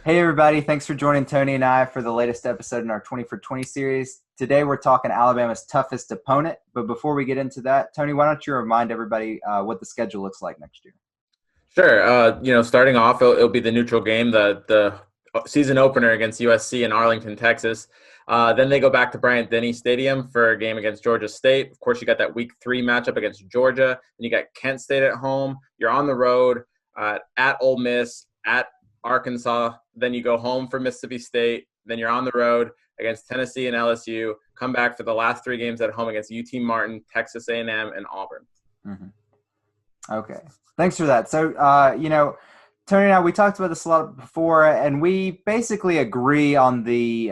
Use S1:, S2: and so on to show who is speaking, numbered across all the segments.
S1: Hey everybody, thanks for joining Tony and I for the latest episode in our 20 for 20 series. Today we're talking Alabama's toughest opponent, but before we get into that, Tony, why don't you remind everybody what the schedule looks like next year?
S2: Sure. Starting off, it'll be the neutral game, the season opener against USC in Arlington, Texas. Then they go back to Bryant-Denny Stadium for a game against Georgia State. Of course, you got that Week 3 matchup against Georgia. Then you got Kent State at home. You're on the road at Ole Miss, at Arkansas. Then you go home for Mississippi State. Then you're on the road against Tennessee and LSU. Come back for the last 3 games at home against UT Martin, Texas A&M, and Auburn.
S1: Mm-hmm. Okay, thanks for that. So, Tony and I, we talked about this a lot before, and we basically agree on the,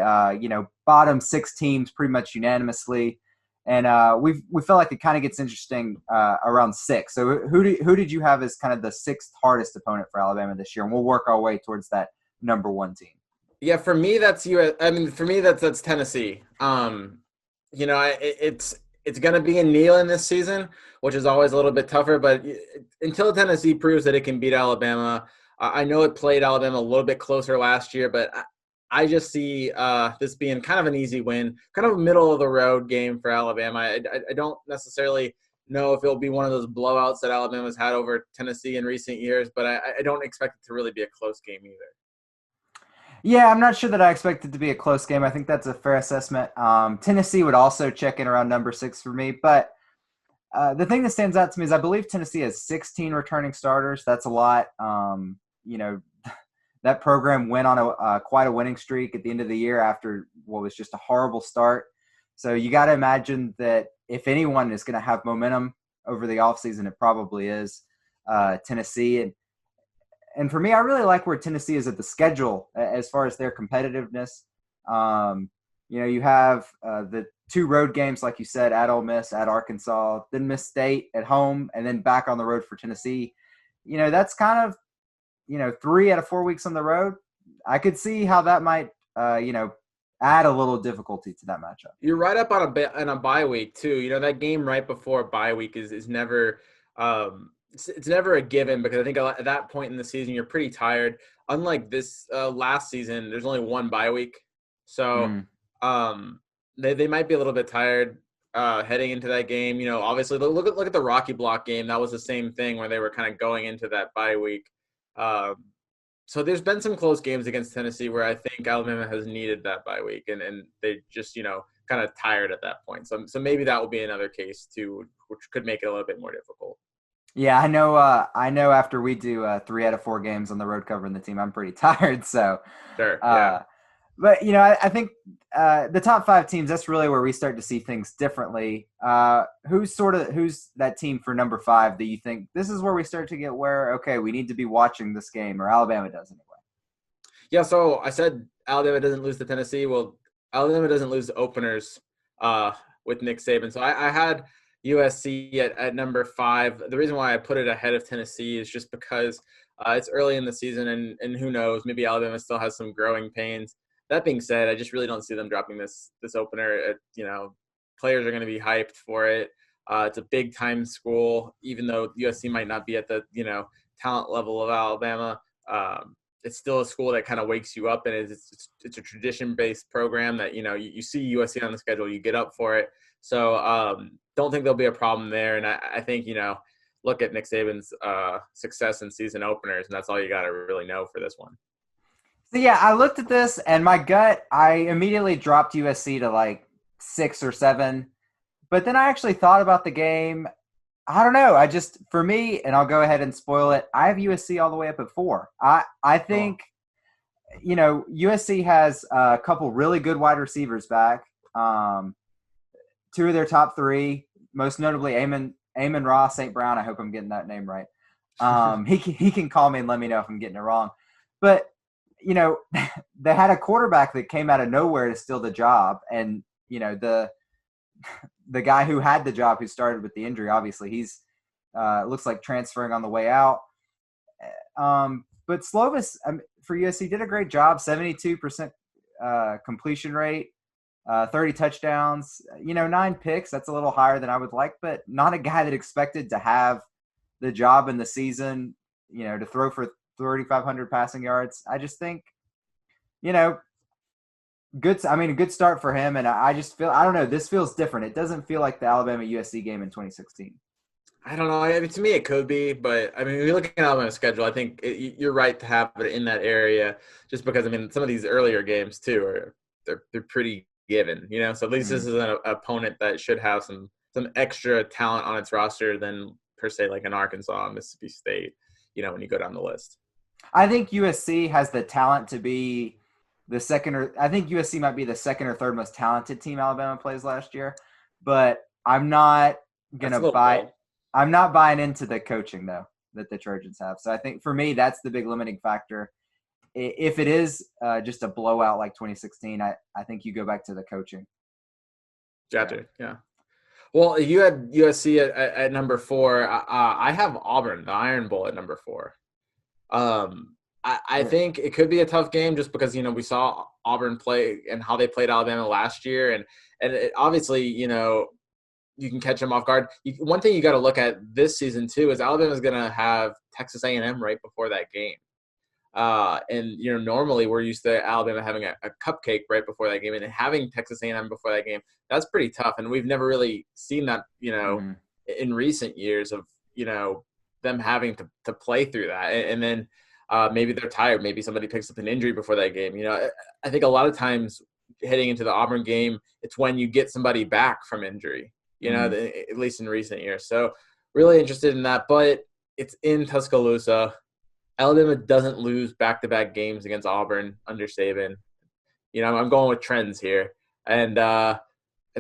S1: bottom six teams pretty much unanimously. And we feel like it kind of gets interesting around six. So, who did you have as kind of the sixth hardest opponent for Alabama this year? And we'll work our way towards that number one team.
S2: Yeah, for me that's US. I mean, for me that's Tennessee. It's going to be a kneel in this season, which is always a little bit tougher. But until Tennessee proves that it can beat Alabama, I know it played Alabama a little bit closer last year, but I just see this being kind of an easy win, kind of a middle of the road game for Alabama. I don't necessarily know if it'll be one of those blowouts that Alabama's had over Tennessee in recent years, but I don't expect it to really be a close game either.
S1: Yeah, I'm not sure that I expect it to be a close game. I think that's a fair assessment. Tennessee would also check in around number six for me. But the thing that stands out to me is I believe Tennessee has 16 returning starters. That's a lot. That program went on a quite a winning streak at the end of the year after what was just a horrible start. So you got to imagine that if anyone is going to have momentum over the offseason, it probably is Tennessee. And for me, I really like where Tennessee is at the schedule as far as their competitiveness. You have the two road games, like you said, at Ole Miss, at Arkansas, then Miss State at home, and then back on the road for Tennessee. That's kind of, 3 out of 4 weeks on the road. I could see how that might, add a little difficulty to that matchup.
S2: You're right up on a bye week too. That game right before bye week is never it's never a given because I think at that point in the season you're pretty tired. Unlike this last season, there's only one bye week, so
S1: Mm.
S2: they might be a little bit tired heading into that game. Obviously look at the Rocky Block game. That was the same thing where they were kind of going into that bye week. Um, so there's been some close games against Tennessee where I think Alabama has needed that bye week, and they just kind of tired at that point. So maybe that will be another case too, which could make it a little bit more difficult.
S1: Yeah, I know. I know. After we do 3 out of 4 games on the road covering the team, I'm pretty tired. So,
S2: Sure, yeah.
S1: uh, but I think the top 5 teams. That's really where we start to see things differently. Who's that team for number 5 that you think this is where we start to get where okay, we need to be watching this game, or Alabama does anyway.
S2: Yeah, so I said Alabama doesn't lose to Tennessee. Well, Alabama doesn't lose to openers with Nick Saban. So I had USC at number 5. The reason why I put it ahead of Tennessee is just because it's early in the season, and who knows, maybe Alabama still has some growing pains. That being said, I just really don't see them dropping this opener. Players are going to be hyped for it. It's a big time school, even though USC might not be at the talent level of Alabama. It's still a school that kind of wakes you up, and it's a tradition-based program that you see USC on the schedule, you get up for it. So don't think there'll be a problem there, and I think look at Nick Saban's success in season openers, and that's all you got to really know for this one.
S1: So yeah, I looked at this and my gut, I immediately dropped USC to like 6 or 7. But then I actually thought about the game. I don't know. For me, and I'll go ahead and spoil it, I have USC all the way up at 4. I
S2: Oh,
S1: think, USC has a couple really good wide receivers back. 2 of their top 3, most notably Amon Ross St. Brown. I hope I'm getting that name right. He can call me and let me know if I'm getting it wrong. But they had a quarterback that came out of nowhere to steal the job, and the guy who had the job who started with the injury, obviously he's looks like transferring on the way out. But Slovis for USC did a great job, 72% completion rate, 30 touchdowns, 9 picks. That's a little higher than I would like, but not a guy that expected to have the job in the season, to throw for 3,500 passing yards. I just think, you know, good. I mean, a good start for him. And I just feel, I don't know, this feels different. It doesn't feel like the Alabama USC game in 2016.
S2: I don't know. I mean, to me, it could be, but I mean, when you look at Alabama's schedule, I think you're right to have it in that area, just because I mean, some of these earlier games too are they're pretty given, you know. So at least this is an opponent that should have some extra talent on its roster than per se like an Arkansas, Mississippi State, you know, when you go down the list.
S1: I think USC has the talent to be the second, or I think USC might be the second or third most talented team Alabama plays last year, but I'm not
S2: That's
S1: gonna
S2: a little
S1: buy.
S2: bold.
S1: I'm not buying into the coaching though that the Trojans have. So I think for me that's the big limiting factor. If it is just a blowout like 2016, I think you go back to the coaching.
S2: Gotcha. Yeah. Well, you had USC at number 4. I have Auburn, the Iron Bowl, at number 4. I think it could be a tough game just because, you know, we saw Auburn play and how they played Alabama last year. And obviously, you know, you can catch them off guard. One thing you got to look at this season, too, is Alabama's going to have Texas A&M right before that game. And, you know, normally we're used to Alabama having a cupcake right before that game, and having Texas A&M before that game, that's pretty tough. And we've never really seen that, you know, in recent years of, you know, them having to play through that. And then maybe they're tired. Maybe somebody picks up an injury before that game. You know, I think a lot of times heading into the Auburn game, it's when you get somebody back from injury, you know, at least in recent years. So really interested in that, but it's in Tuscaloosa. Alabama doesn't lose back-to-back games against Auburn under Saban. You know, I'm going with trends here. And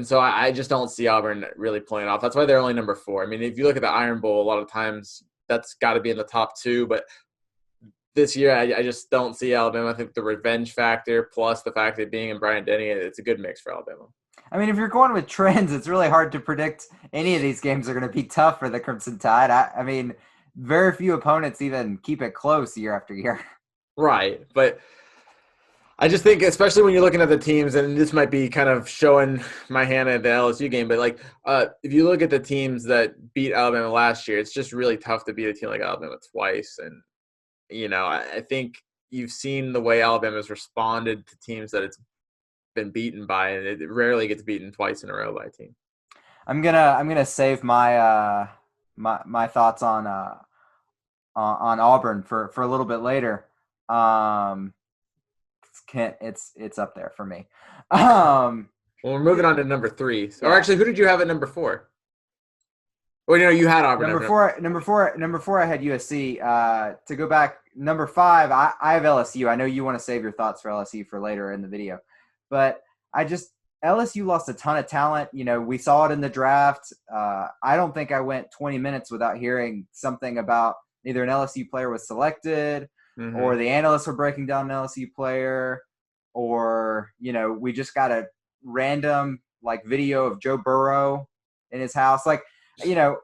S2: so I just don't see Auburn really playing off. That's why they're only number 4. I mean, if you look at the Iron Bowl, a lot of times that's got to be in the top 2. But this year, I just don't see Alabama. I think the revenge factor plus the fact that being in Bryant-Denny, it's a good mix for Alabama.
S1: I mean, if you're going with trends, it's really hard to predict any of these games are going to be tough for the Crimson Tide. I mean, very few opponents even keep it close year after year.
S2: Right. But I just think, especially when you're looking at the teams, and this might be kind of showing my hand at the LSU game, but like if you look at the teams that beat Alabama last year, it's just really tough to beat a team like Alabama twice. And, you know, I think you've seen the way Alabama's responded to teams that it's been beaten by, and it rarely gets beaten twice in a row by a team.
S1: I'm gonna save my my thoughts on Auburn for a little bit later. It's up there for me.
S2: Well, we're moving on to number 3. So, or actually, who did you have at number 4? Well, you know, you had Auburn.
S1: Number four. I had USC. To go back, number 5, I have LSU. I know you want to save your thoughts for LSU for later in the video, but LSU lost a ton of talent. You know, we saw it in the draft. I don't think I went 20 minutes without hearing something about either an LSU player was selected, or the analysts were breaking down an LSU player, or, you know, we just got a random like video of Joe Burrow in his house. Like, you know,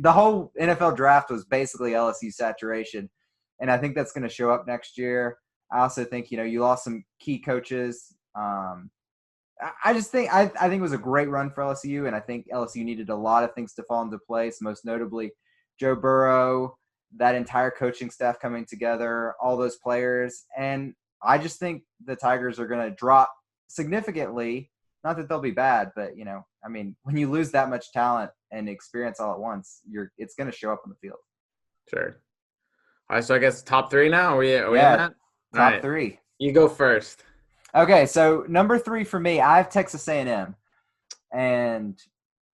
S1: the whole NFL draft was basically LSU saturation. And I think that's going to show up next year. I also think, you know, you lost some key coaches. I just think I think it was a great run for LSU, and I think LSU needed a lot of things to fall into place, most notably Joe Burrow, that entire coaching staff coming together, all those players. And I just think the Tigers are going to drop significantly. Not that they'll be bad, but, you know, I mean, when you lose that much talent and experience all at once, it's going to show up on the field.
S2: Sure. All right, so I guess top 3 now. Are we in that?
S1: Top 3.
S2: You go first.
S1: Okay, so number 3 for me, I have Texas A&M. And,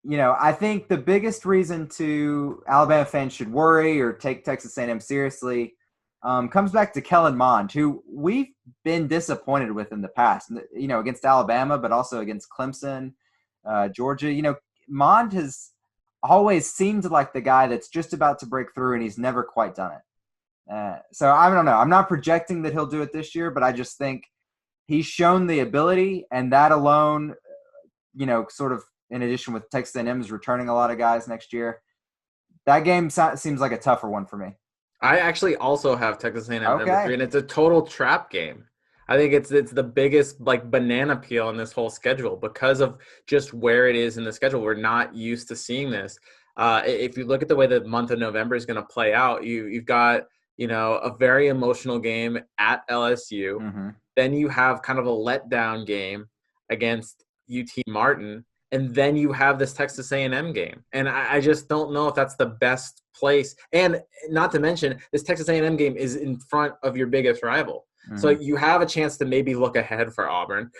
S1: you know, I think the biggest reason to Alabama fans should worry or take Texas A&M seriously comes back to Kellen Mond, who we've been disappointed with in the past, you know, against Alabama, but also against Clemson, Georgia. You know, Mond has always seemed like the guy that's just about to break through, and he's never quite done it. So I don't know. I'm not projecting that he'll do it this year, but I just think he's shown the ability, and that alone, you know, sort of in addition with Texas A&M is returning a lot of guys next year. That game seems like a tougher one for me.
S2: I actually also have Texas A&M number 3, and it's a total trap game. I think it's the biggest like banana peel in this whole schedule because of just where it is in the schedule. We're not used to seeing this. If you look at the way the month of November is going to play out, you've got a very emotional game at LSU.
S1: Mm-hmm.
S2: Then you have kind of a letdown game against UT Martin, and then you have this Texas A&M game. And I just don't know if that's the best place. And not to mention, this Texas A&M game is in front of your biggest rival. So
S1: Mm-hmm.
S2: you have a chance to maybe look ahead for Auburn.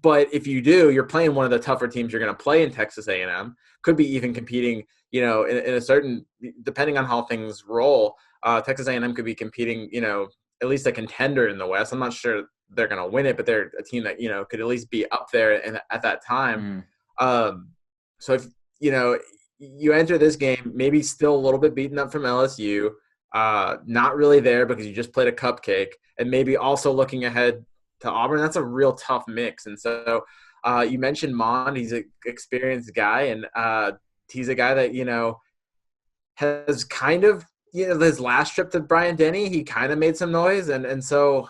S2: But if you do, you're playing one of the tougher teams you're going to play in Texas A&M. Could be even competing, in a certain, depending on how things roll, Texas A&M could be competing, at least a contender in the West. I'm not sure they're going to win it, but they're a team that, could at least be up there and at that time. So if, you enter this game, maybe still a little bit beaten up from LSU, not really there because you just played a cupcake, and maybe also looking ahead to Auburn, that's a real tough mix. And so you mentioned Mond. He's an experienced guy, and he's a guy that, has kind of, his last trip to Bryant-Denny, he kind of made some noise. And so,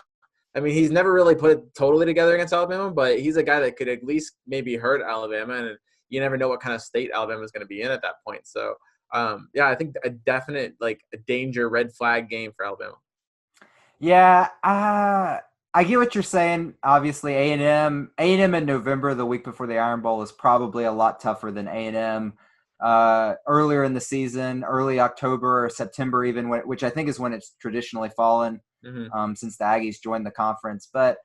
S2: I mean, he's never really put it totally together against Alabama, but he's a guy that could at least maybe hurt Alabama, and you never know what kind of state Alabama is going to be in at that point. So, I think a definite, a danger red flag game for Alabama.
S1: Yeah, I get what you're saying. Obviously, A&M in November, the week before the Iron Bowl, is probably a lot tougher than A&M earlier in the season, early October or September even, which I think is when it's traditionally fallen since the Aggies joined the conference. But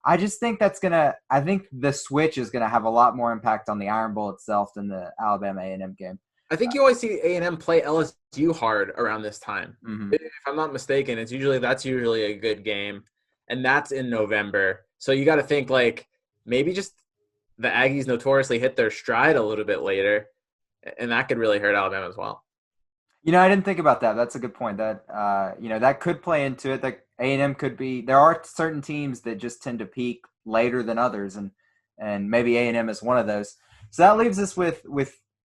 S1: I just think I think the switch is going to have a lot more impact on the Iron Bowl itself than the Alabama A&M game.
S2: I think you always see A&M play LSU hard around this time.
S1: Mm-hmm.
S2: If I'm not mistaken, that's usually a good game, and that's in November. So you got to think maybe just the Aggies notoriously hit their stride a little bit later, and that could really hurt Alabama as well.
S1: I didn't think about that. That's a good point. That that could play into it. That A&M could be. There are certain teams that just tend to peak later than others, and maybe A&M is one of those. So that leaves us with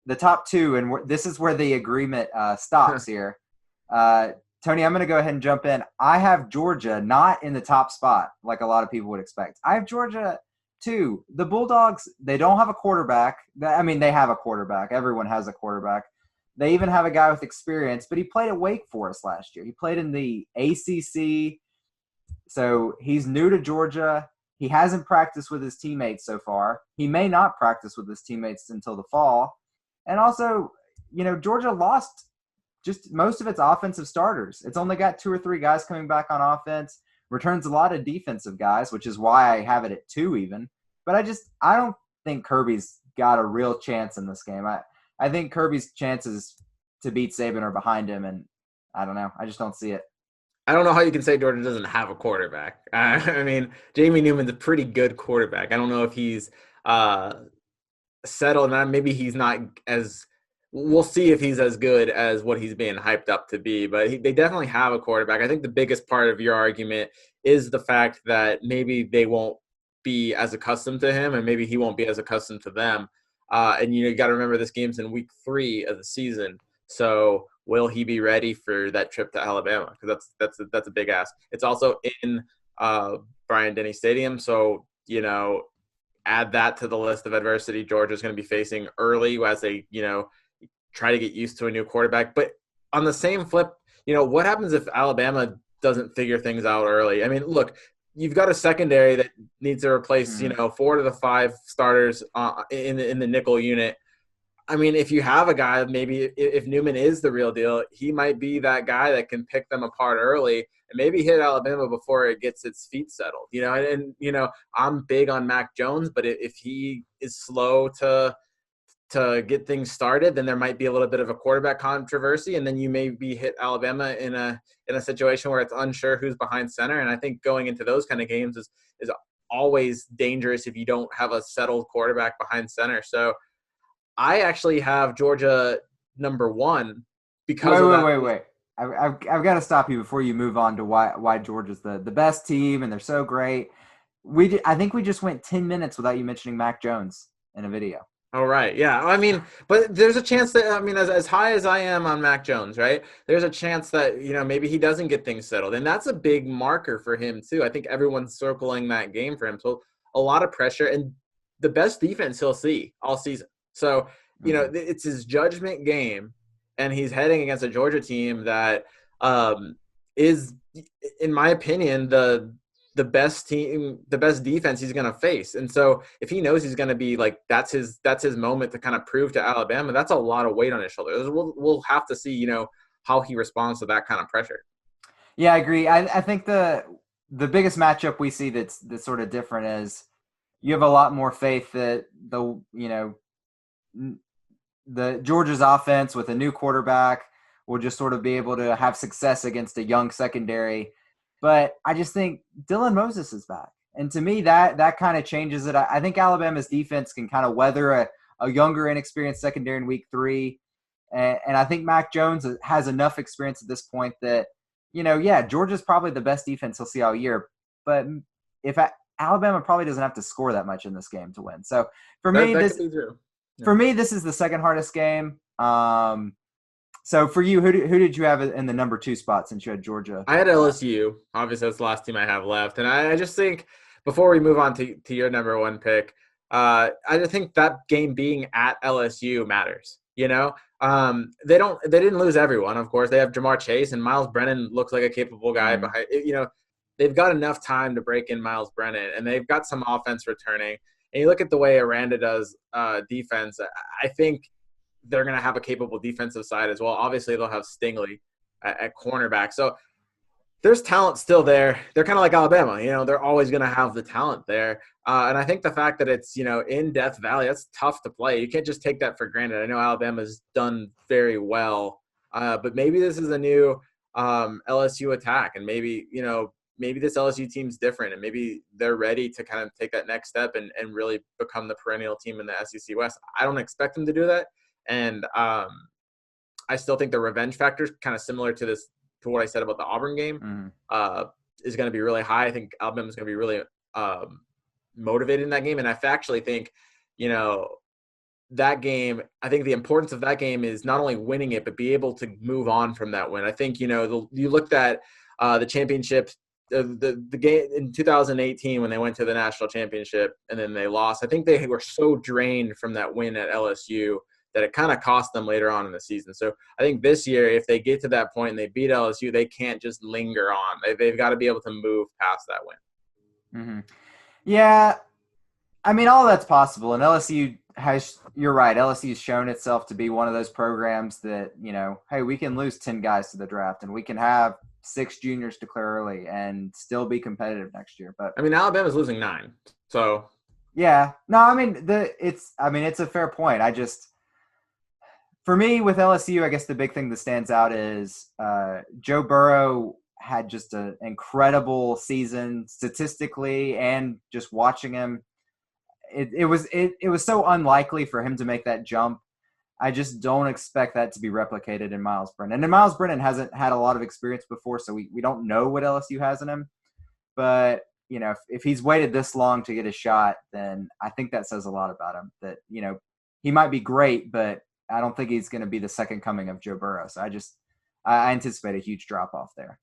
S1: the top two, and this is where the agreement stops here. Tony, I'm going to go ahead and jump in. I have Georgia not in the top spot like a lot of people would expect. I have Georgia 2. The Bulldogs, they don't have a quarterback. I mean, they have a quarterback. Everyone has a quarterback. They even have a guy with experience, but he played at Wake Forest last year. He played in the ACC, so he's new to Georgia. He hasn't practiced with his teammates so far. He may not practice with his teammates until the fall. And also, Georgia lost just most of its offensive starters. It's only got 2 or 3 guys coming back on offense, returns a lot of defensive guys, which is why I have it at 2 even. But I don't think Kirby's got a real chance in this game. I think Kirby's chances to beat Saban are behind him, and I don't know. I just don't see it.
S2: I don't know how you can say Georgia doesn't have a quarterback. I mean, Jamie Newman's a pretty good quarterback. I don't know if he's settled. Maybe he's not as – we'll see if he's as good as what he's being hyped up to be. But they definitely have a quarterback. I think the biggest part of your argument is the fact that maybe they won't be as accustomed to him, and maybe he won't be as accustomed to them. And you got to remember this game's in week 3 of the season. So will he be ready for that trip to Alabama? Because that's a big ask. It's also in Bryant-Denny Stadium. So, add that to the list of adversity Georgia's going to be facing early as they, try to get used to a new quarterback. But on the same flip, what happens if Alabama doesn't figure things out early? I mean, look, you've got a secondary that needs to replace, 4 to the 5 starters in the nickel unit. I mean, if you have a guy, maybe if Newman is the real deal, he might be that guy that can pick them apart early and maybe hit Alabama before it gets its feet settled. And I'm big on Mac Jones, but if he is slow to get things started, then there might be a little bit of a quarterback controversy, and then you maybe hit Alabama in a situation where it's unsure who's behind center. And I think going into those kind of games is always dangerous if you don't have a settled quarterback behind center. So I actually have Georgia number 1 because
S1: Wait. I've got to stop you before you move on to why Georgia's the best team and they're so great. I think we just went 10 minutes without you mentioning Mac Jones in a video.
S2: Oh, right. Yeah. I mean, but there's a chance that, as high as I am on Mac Jones, right, there's a chance that, maybe he doesn't get things settled. And that's a big marker for him, too. I think everyone's circling that game for him. So a lot of pressure and the best defense he'll see all season. So, it's his judgment game, and he's heading against a Georgia team that is, in my opinion, the best team, the best defense he's going to face. And so if he knows he's going to be like, that's his moment to kind of prove to Alabama, that's a lot of weight on his shoulders. We'll have to see, how he responds to that kind of pressure.
S1: Yeah, I agree. I think the biggest matchup we see that's sort of different is you have a lot more faith that the Georgia's offense with a new quarterback will just sort of be able to have success against a young secondary. But I just think Dylan Moses is back. And to me, that kind of changes it. I think Alabama's defense can kind of weather a younger, inexperienced secondary in week 3. And I think Mac Jones has enough experience at this point that, Georgia's probably the best defense he'll see all year. But if Alabama probably doesn't have to score that much in this game to win. So for me, this is the second hardest game. So for you, who did you have in the number 2 spot since you had Georgia?
S2: I had LSU. Obviously, that's the last team I have left. And I just think before we move on to your number 1 pick, I just think that game being at LSU matters. They didn't lose everyone, of course. They have Jamar Chase, and Miles Brennan looks like a capable guy behind. They've got enough time to break in Miles Brennan, and they've got some offense returning. And you look at the way Aranda does defense, I think they're going to have a capable defensive side as well. Obviously, they'll have Stingley at cornerback. So there's talent still there. They're kind of like Alabama. They're always going to have the talent there. And I think the fact that it's, in Death Valley, that's tough to play. You can't just take that for granted. I know Alabama's done very well, but maybe this is a new LSU attack. And maybe this LSU team's different, and maybe they're ready to kind of take that next step and really become the perennial team in the SEC West. I don't expect them to do that. And I still think the revenge factor is kind of similar to what I said about the Auburn game, is going to be really high. I think Alabama's going to be really motivated in that game. And I actually think, that game, I think the importance of that game is not only winning it, but be able to move on from that win. I think, you looked at the championship, the game in 2018 when they went to the national championship and then they lost. I think they were so drained from that win at LSU that it kind of cost them later on in the season. So I think this year, if they get to that point and they beat LSU, they can't just linger on. They've got to be able to move past that win.
S1: Mm-hmm. Yeah, I mean, all that's possible. And LSU you're right, LSU's shown itself to be one of those programs that, hey, we can lose 10 guys to the draft and we can have 6 juniors declare early and still be competitive next year. But
S2: I mean, Alabama's losing 9. So
S1: yeah, no, I mean, it's a fair point. For me, with LSU, I guess the big thing that stands out is Joe Burrow had just an incredible season statistically, and just watching him, it was so unlikely for him to make that jump. I just don't expect that to be replicated in Miles Brennan. And Miles Brennan hasn't had a lot of experience before, so we don't know what LSU has in him. But, if he's waited this long to get a shot, then I think that says a lot about him. That, he might be great, but I don't think he's going to be the second coming of Joe Burrow. So I anticipate a huge drop-off there.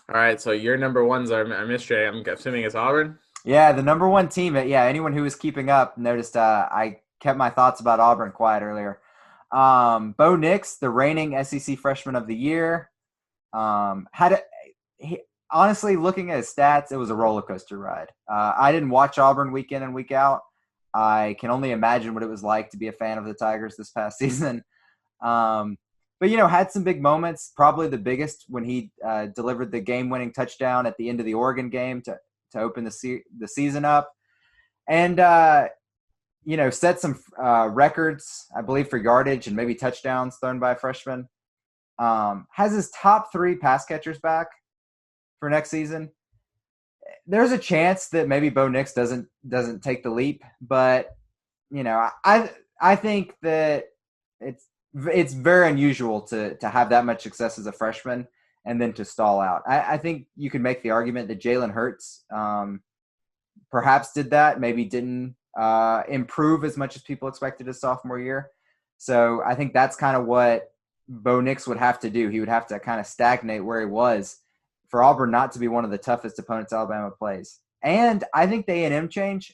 S2: All right, so your number 1's are mystery. I'm assuming it's Auburn?
S1: Yeah, the number 1 team. Anyone who was keeping up noticed I kept my thoughts about Auburn quiet earlier. Bo Nix, the reigning SEC Freshman of the Year, honestly, looking at his stats, it was a roller coaster ride. I didn't watch Auburn week in and week out. I can only imagine what it was like to be a fan of the Tigers this past season. But, had some big moments, probably the biggest when he delivered the game-winning touchdown at the end of the Oregon game to open the season up. And, set some records, I believe, for yardage and maybe touchdowns thrown by a freshman. Has his top 3 pass catchers back for next season. There's a chance that maybe Bo Nix doesn't take the leap, but I think that it's very unusual to have that much success as a freshman and then to stall out. I think you could make the argument that Jalen Hurts perhaps did that, maybe didn't improve as much as people expected his sophomore year. So I think that's kind of what Bo Nix would have to do. He would have to kind of stagnate where he was for Auburn not to be one of the toughest opponents Alabama plays. And I think the A&M change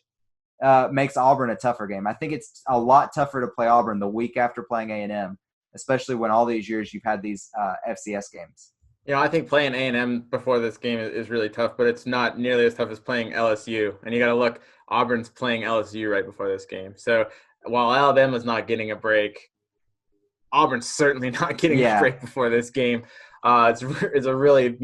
S1: makes Auburn a tougher game. I think it's a lot tougher to play Auburn the week after playing A&M especially when all these years you've had these FCS games.
S2: I think playing A&M before this game is really tough, but it's not nearly as tough as playing LSU. And you got to look, Auburn's playing LSU right before this game. So while Alabama's not getting a break, Auburn's certainly not getting a break before this game. It's a really,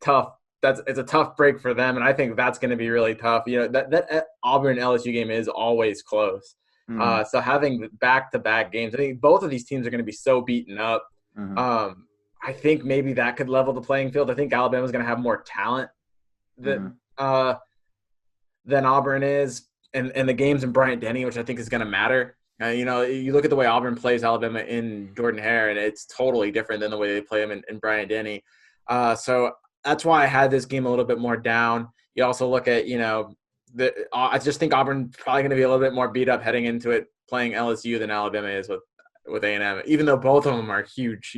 S2: tough. It's a tough break for them, and I think that's going to be really tough. That Auburn LSU game is always close.
S1: Mm-hmm.
S2: So having back-to-back games, I think both of these teams are going to be so beaten up.
S1: Mm-hmm.
S2: I think maybe that could level the playing field. I think Alabama's going to have more talent than Auburn is, and the games in Bryant-Denny, which I think is going to matter. You look at the way Auburn plays Alabama in Jordan-Hare, and it's totally different than the way they play them in Bryant-Denny. So that's why I had this game a little bit more down. You also look at, I just think Auburn's probably going to be a little bit more beat up heading into it playing LSU than Alabama is with A&M, even though both of them are huge,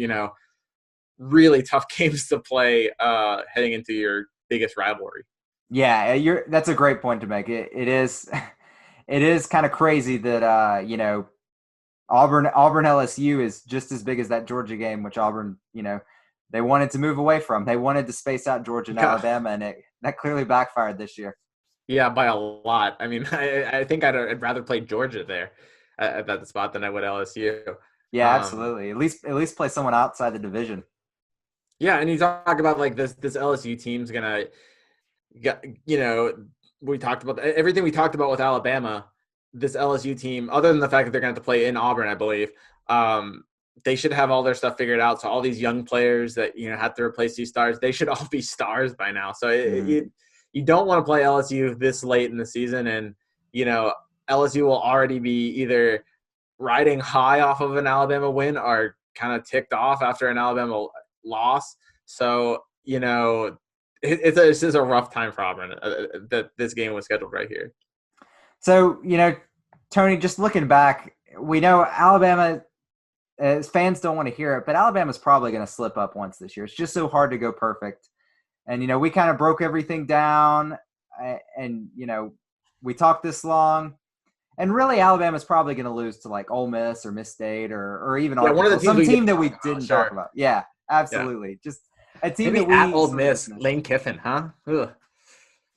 S2: really tough games to play heading into your biggest rivalry.
S1: Yeah, that's a great point to make. It is it is kind of crazy that Auburn LSU is just as big as that Georgia game, which Auburn, they wanted to move away from. They wanted to space out Georgia and Alabama, and that clearly backfired this year.
S2: Yeah, by a lot. I mean, I think I'd rather play Georgia there at that spot than I would LSU.
S1: Yeah, absolutely. At least play someone outside the division.
S2: Yeah, and you talk about like this LSU team's gonna get, we talked about everything we talked about with Alabama. This LSU team, other than the fact that they're going to have to play in Auburn, I believe, they should have all their stuff figured out. So all these young players that have to replace these stars, they should all be stars by now. So you don't want to play LSU this late in the season, and LSU will already be either riding high off of an Alabama win or kind of ticked off after an Alabama loss. So it's just a rough time for Auburn that this game was scheduled right here.
S1: So, Tony, just looking back, we know Alabama, as fans don't want to hear it, but Alabama's probably going to slip up once this year. It's just so hard to go perfect. And, we kind of broke everything down and, we talked this long. And really, Alabama's probably going to lose to like Ole Miss or Miss State or even some team that we didn't talk about. Yeah, absolutely. Yeah. Just a team
S2: maybe
S1: that
S2: at Ole Miss, Lane Kiffin, huh? Ugh.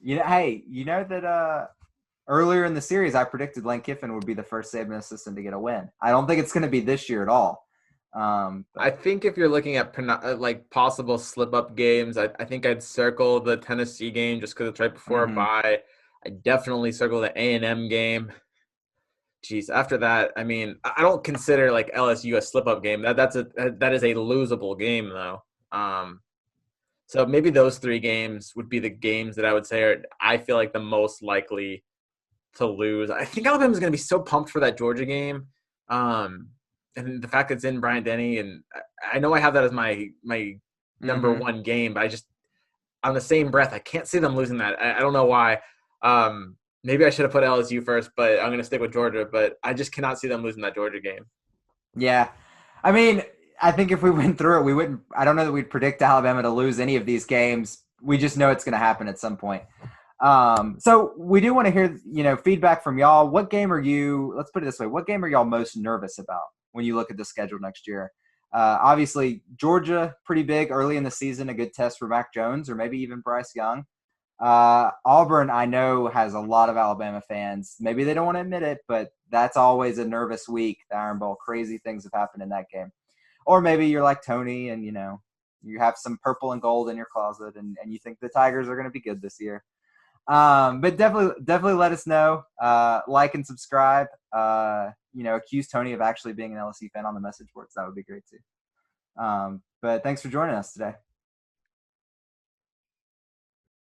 S1: Hey, that earlier in the series, I predicted Lane Kiffin would be the first Saban assistant to get a win. I don't think it's going to be this year at all.
S2: I think if you're looking at like possible slip-up games, I think I'd circle the Tennessee game just because it's right before a bye. I definitely circle the A&M game. Jeez, after that, I mean, I don't consider like LSU a slip-up game. That is a losable game though. So maybe those three games would be the games that I would say I feel like the most likely to lose. I think Alabama's going to be so pumped for that Georgia game, and the fact that it's in Bryant-Denny, and I know I have that as my number one game, but I just on the same breath I can't see them losing that. I don't know why. Maybe I should have put LSU first, but I'm going to stick with Georgia. But I just cannot see them losing that Georgia game.
S1: Yeah. I mean, I think if we went through it, we wouldn't – I don't know that we'd predict Alabama to lose any of these games. We just know it's going to happen at some point. So we do want to hear, feedback from y'all. What game are you – let's put it this way. What game are y'all most nervous about when you look at the schedule next year? Obviously, Georgia, pretty big early in the season, a good test for Mac Jones or maybe even Bryce Young. Auburn, I know, has a lot of Alabama fans. Maybe they don't want to admit it, but that's always a nervous week. The Iron Bowl, crazy things have happened in that game. Or maybe you're like Tony and, you have some purple and gold in your closet and you think the Tigers are going to be good this year. But definitely let us know. Like and subscribe. Accuse Tony of actually being an LSU fan on the message boards. That would be great too. But thanks for joining us today.